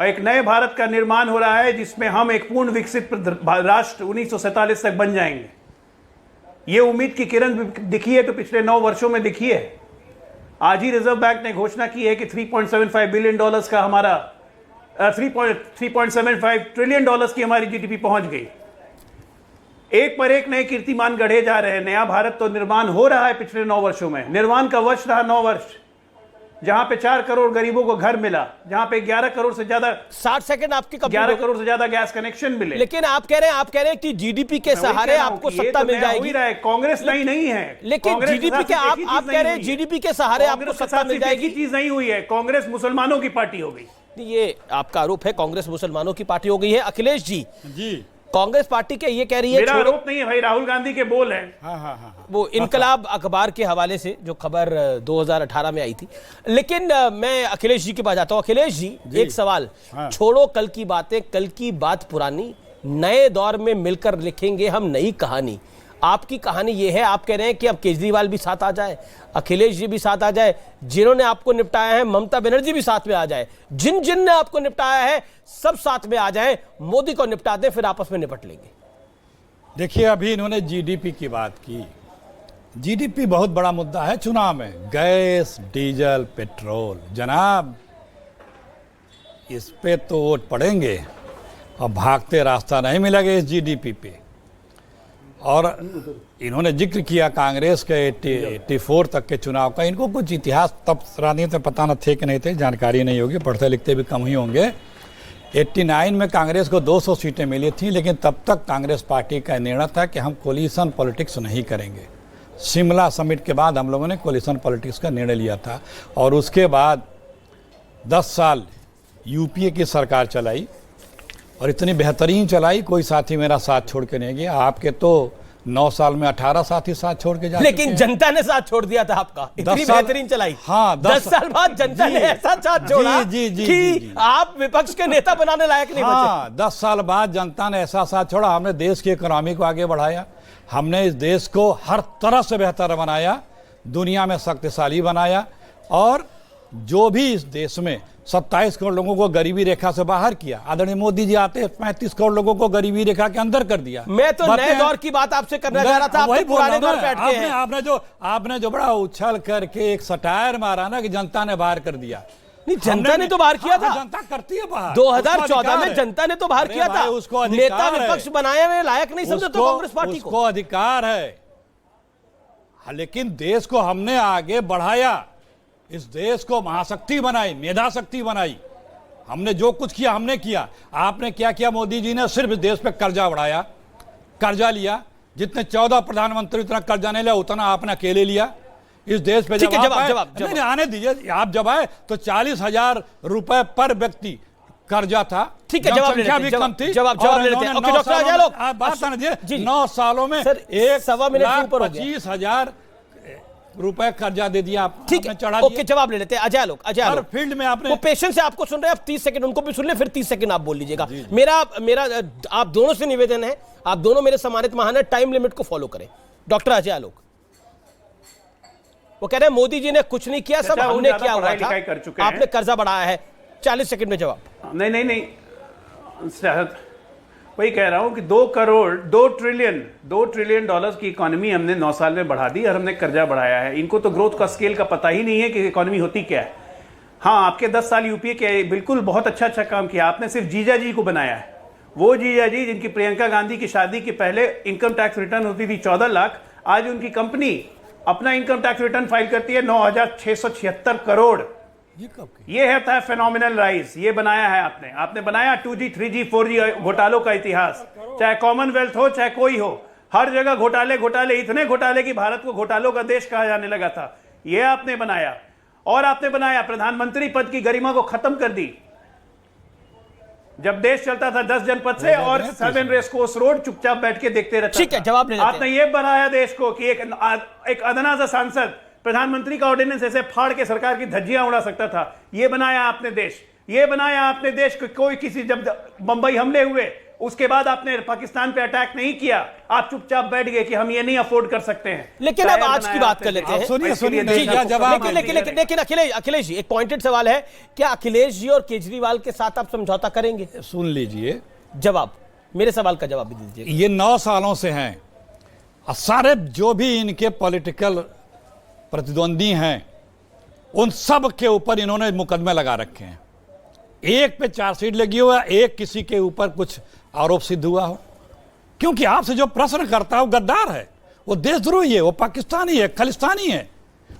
और एक नए भारत का निर्माण हो रहा है जिसमें हम एक पूर्ण विकसित राष्ट्र 1947 तक बन जाएंगे। ये उम्मीद की किरण दिखी है तो पिछले 9 वर्षों में दिखी है। आज ही रिजर्व बैंक ने घोषणा की है कि $3.75 बिलियन का हमारा 3.75 ट्रिलियन डॉलर्स की हमारी जीडीपी पहुंच गई। एक पर एक नए कीर्तिमान गढ़े जा रहे हैं। नया भारत तो निर्माण हो रहा है। पिछले 9 वर्षों में निर्माण का वर्ष रहा 9 वर्ष, जहां पे 4 करोड़ गरीबों को घर मिला, जहां पे 11 करोड़ से ज्यादा 60 सेकंड आपकी 11 करोड़ से ज्यादा गैस कनेक्शन मिले। लेकिन आप कह रहे हैं कि जीडीपी के सहारे आपको सत्ता मिल जाएगी। कांग्रेस नहीं है, लेकिन जीडीपी के आप कह रहे हैं जीडीपी के सहारे आपको सत्ता मिल जाएगी। चीज नहीं हुई है, कांग्रेस मुसलमानों की पार्टी हो गई। ये आपका आरोप है, कांग्रेस मुसलमानों की पार्टी हो गई है। अखिलेश जी, कांग्रेस पार्टी के ये कह रही है, मेरा आरोप नहीं है भाई, राहुल गांधी के बोल हैं। हाँ। वो इनकलाब अखबार के हवाले से जो खबर 2018 में आई थी। लेकिन मैं अखिलेश जी के पास जाता हूं। अखिलेश जी, एक सवाल। छोड़ो कल की बातें, कल की बात पुरानी, नए दौर में मिलकर लिखेंगे हम नई कहानी। आपकी कहानी ये है, आप कह रहे हैं कि अब केजरीवाल भी साथ आ जाए, अखिलेश जी भी साथ आ जाए, जिन्होंने आपको निपटाया है ममता बनर्जी भी साथ में आ जाए, जिन ने आपको निपटाया है सब साथ में आ जाए, मोदी को निपटा दें, फिर आपस में निपट लेंगे। देखिए, अभी इन्होंने जीडीपी की बात की। जीडीपी बहुत बड़ा मुद्दा है चुनाव में। गैस, डीजल, पेट्रोल, जनाब इस पे तो वोट पड़ेंगे और भागते रास्ता नहीं मिलेगा इस जीडीपी पे। और इन्होंने जिक्र किया कांग्रेस के 84 तक के चुनाव का। इनको कुछ इतिहास तब राजनीति में पता न थे कि नहीं थे, जानकारी नहीं होगी, पढ़ते लिखते भी कम ही होंगे। 89 में कांग्रेस को 200 सीटें मिली थी, लेकिन तब तक कांग्रेस पार्टी का निर्णय था कि हम कोलिशन पॉलिटिक्स नहीं करेंगे। शिमला समिट के बाद हम लोगों ने कोलिशन पॉलिटिक्स का निर्णय लिया था और उसके बाद 10 साल यूपीए की सरकार चलाई और इतनी बेहतरीन चलाई, कोई साथी मेरा साथ छोड़ के नहीं गया। आपके तो 9 साल में 18 साथी साथ छोड़ के जा, लेकिन जनता ने साथ छोड़ दिया था आपका। इतनी बेहतरीन चलाई। हाँ, 10 साल बाद जनता ने ऐसा साथ छोड़ा कि आप विपक्ष के नेता बनाने लायक नहीं बचे। 10 साल बाद जनता ने ऐसा साथ छोड़ा। हमने देश की इकोनॉमी को आगे बढ़ाया, हमने इस देश को हर तरह से बेहतर बनाया, दुनिया में शक्तिशाली बनाया। और जो भी इस देश में 27 करोड़ लोगों को गरीबी रेखा से बाहर किया, आदरणीय मोदी जी आते 35 करोड़ लोगों को गरीबी रेखा के अंदर कर दिया। मैं तो नए दौर की बात आपसे करना चाह रहा था, आप पुराने दौर पे अटके हैं। आपने जो बड़ा उछल करके एक सटायर मारा ना कि जनता ने बाहर कर दिया। नहीं, जनता ने तो बाहर किया था। जनता करती है बाहर। 2014 में जनता ने तो बाहर किया था। उसको नेता विपक्ष बनाए हुए लायक नहीं समझे तो कांग्रेस पार्टी को। उसको अधिकार है, लेकिन देश को हमने आगे बढ़ाया, इस देश को महाशक्ति बनाई, मेधा शक्ति बनाई। हमने जो कुछ किया हमने किया। आपने क्या किया? मोदी जी ने सिर्फ देश पे कर्जा बढ़ाया, कर्जा लिया। जितने 14 प्रधानमंत्री उतना कर्जा नहीं लिया, उतना आपने अकेले लिया इस देश पे। जब नहीं आने दीजिए, आप जब आए तो 40,000 रुपए पर व्यक्ति कर्जा था। ठीक है, जवाब भी कम थी। जवाब ले लेते हैं। ओके डॉक्टर अजय आलोक, आप बात आने दीजिए। 9 सालों में 1,25,000 रुपए कर्जा दे दिया आप। ठीक है, ओके, जवाब ले लेते हैं। अजय आलोक, फील्ड में आपने वो पेशेंस से आपको सुन रहे हैं, आप 30 सेकंड उनको भी सुन ले, फिर 30 सेकंड आप बोल लीजिएगा। मेरा आप दोनों से निवेदन है, आप दोनों मेरे सम्मानित महान है, टाइम लिमिट को फॉलो करें। डॉक्टर अजय आलोक, वो कह रहे हैं मोदी जी ने कुछ नहीं किया, सब हमने किया हुआ था, आपने कर्जा बढ़ाया है। 40 सेकंड में जवाब। नहीं, वही कह रहा हूं कि 2 ट्रिलियन डॉलर्स की इकोनॉमी हमने 9 साल में बढ़ा दी और हमने कर्जा बढ़ाया है। इनको तो ग्रोथ का स्केल का पता ही नहीं है कि इकोनॉमी होती क्या है। हाँ, आपके 10 साल यूपीए के बिल्कुल बहुत अच्छा काम किया। आपने सिर्फ जीजा जी को बनाया है। वो जीजा जी जिनकी प्रियंका गांधी की शादी के पहले इनकम टैक्स रिटर्न होती थी 14 लाख, आज उनकी कंपनी अपना इनकम टैक्स रिटर्न फाइल करती है 9,676 करोड़। ये है फेनोमिनल राइज। ये बनाया है आपने बनाया 2G 3G 4G घोटालों का इतिहास। चाहे कॉमनवेल्थ हो चाहे कोई हो, हर जगह घोटाले, इतने घोटाले कि भारत को घोटालों का देश कहा जाने लगा था। ये आपने बनाया। और आपने बनाया प्रधानमंत्री पद की गरिमा को खत्म कर दी। जब देश चलता था 10 जनपद से और 7 रेस कोर्स रोड चुपचाप बैठ के देखते रहता। ठीक है, जवाब ले लेते हैं। आपने ये बनाया देश को कि एक अदना सा सांसद प्रधानमंत्री का ऑर्डिनेंस ऐसे फाड़ के सरकार की धज्जियां उड़ा सकता था। ये बनाया आपने देश। ये बनाया आपने देश को। कोई किसी, जब बंबई हमले हुए, उसके बाद आपने पाकिस्तान पे अटैक नहीं किया, आप चुपचाप बैठ गए कि हम ये नहीं अफोर्ड कर सकते हैं। लेकिन अब आज की बात कर लेते हैं। सुनिए सुनिए, जी, लेकिन अखिलेश जी, एक पॉइंटेड सवाल है, क्या अखिलेश जी और केजरीवाल के साथ आप समझौता करेंगे? सुन लीजिए जवाब, मेरे सवाल का जवाब भी दीजिए। ये 9 सालों से हैं और सारे जो भी इनके पॉलिटिकल प्रतिद्वंदी हैं उन सब के ऊपर इन्होंने मुकदमे लगा रखे हैं। एक पे चार्जशीट लगी हुआ, एक किसी के ऊपर कुछ आरोप सिद्ध हुआ हो। क्योंकि आपसे जो प्रश्न करता है वो गद्दार है, वो देशद्रोही है, वो पाकिस्तानी है, खालिस्तानी है,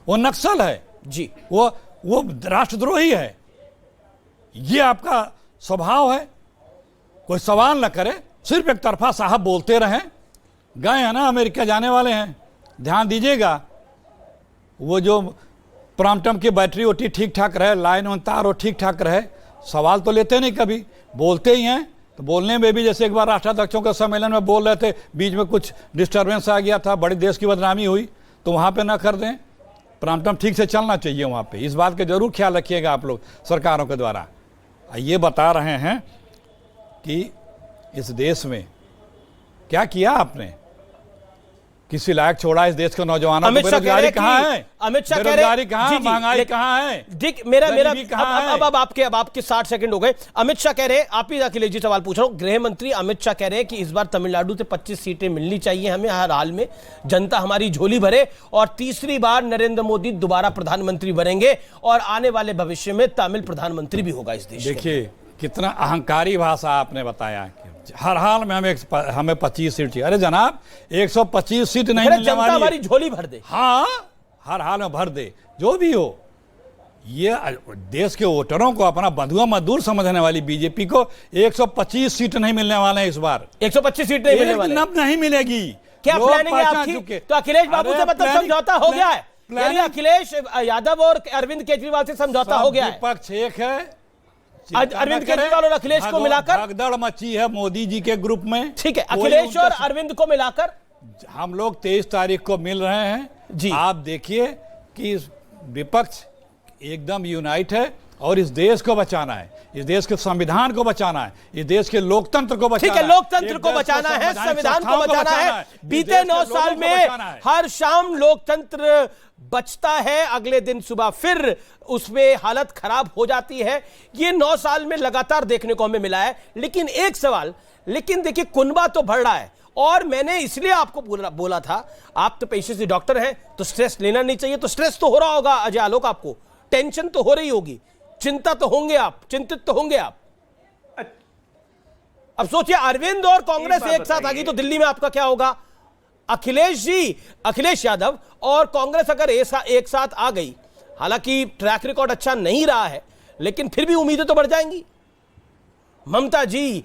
वो नक्सल है जी, वो राष्ट्रद्रोही है। ये आपका स्वभाव है। कोई सवाल न करे, सिर्फ एक तरफा साहब बोलते रहें। गए हैं ना, अमेरिका जाने वाले हैं, ध्यान दीजिएगा। वो जो प्रामटम की बैटरी ओटी ठीक ठाक रहे, लाइन और तार वो ठीक ठाक रहे, सवाल तो लेते नहीं, कभी बोलते ही हैं। तो बोलने में भी, जैसे एक बार राष्ट्राध्यक्षों के सम्मेलन में बोल रहे थे, बीच में कुछ डिस्टर्बेंस आ गया था, बड़े देश की बदनामी हुई, तो वहाँ पे ना कर दें। प्रामटम ठीक से चलना चाहिए वहाँ पे, इस बात का जरूर ख्याल रखिएगा आप लोग सरकारों के द्वारा। ये बता रहे हैं कि इस देश में क्या किया आपने, किसी लायक छोड़ा इस देश के नौजवानों को? बेरोजगारी कहाँ है? अमित शाह कह रहे, बेरोजगारी कहाँ है? महंगाई कहाँ है? अब आपके 60 सेकंड हो गए। अमित शाह कह रहे, आप ही अखिलेश जी सवाल पूछ रहा हूं, गृह मंत्री अमित शाह कह रहे हैं कि इस बार तमिलनाडु से 25 सीटें मिलनी चाहिए हमें, हर हाल में जनता हमारी झोली भरे और तीसरी बार नरेंद्र मोदी दोबारा प्रधानमंत्री बनेंगे और आने वाले भविष्य में तमिल प्रधानमंत्री भी होगा इस देश। देखिए कितना अहंकारी भाषा आपने बताया कि हर हाल में हमें 25 सीट चाहिए। अरे जनाब, 125 सीट नहीं मिलने वाली, हमारी झोली भर दे। हाँ, हर हाल में भर दे, जो भी हो। ये देश के वोटरों को अपना बंधुआ मजदूर समझने वाली बीजेपी को 125 सीट नहीं मिलने वाले हैं इस बार। 125 सीट नहीं मिलने वाले, नहीं मिलेगी। क्या प्लानिंग है आपकी? तो अखिलेश बाबू से मतलब समझौता हो गया है, यानी अखिलेश यादव और अरविंद केजरीवाल से समझौता हो गया है। विपक्ष एक है, अरविंद केजरीवाल और अखिलेश को मिलाकर भगदड़ मची है मोदी जी के ग्रुप में। ठीक है, अखिलेश और अरविंद को मिलाकर हम लोग 23 तारीख को मिल रहे हैं जी। आप देखिए कि विपक्ष एकदम यूनाइट है और इस देश को बचाना है, इस देश के संविधान को बचाना है, इस देश के लोकतंत्र को बचाना है। ठीक है, लोकतंत्र को बचाना है, संविधान को बचाना है। बीते 9 साल में हर शाम लोकतंत्र बचता है, अगले दिन सुबह फिर उसमें हालत खराब हो जाती है। ये 9 साल में लगातार देखने को हमें मिला है। लेकिन एक सवाल, लेकिन देखिए कुनबा तो बढ़ रहा है और मैंने इसलिए आपको बोला था, आप तो पेशे से डॉक्टर हैं तो स्ट्रेस लेना नहीं चाहिए। तो स्ट्रेस तो हो रहा होगा अजय आलोक, आपको टेंशन तो हो रही होगी, चिंता तो होंगे आप, चिंतित तो होंगे आप। अब सोचिए अरविंद और कांग्रेस एक साथ आ गई तो दिल्ली में आपका क्या होगा? अखिलेश यादव और कांग्रेस अगर एक साथ आ गई, हालांकि ट्रैक रिकॉर्ड अच्छा नहीं रहा है, लेकिन फिर भी उम्मीदें तो बढ़ जाएंगी। ममता जी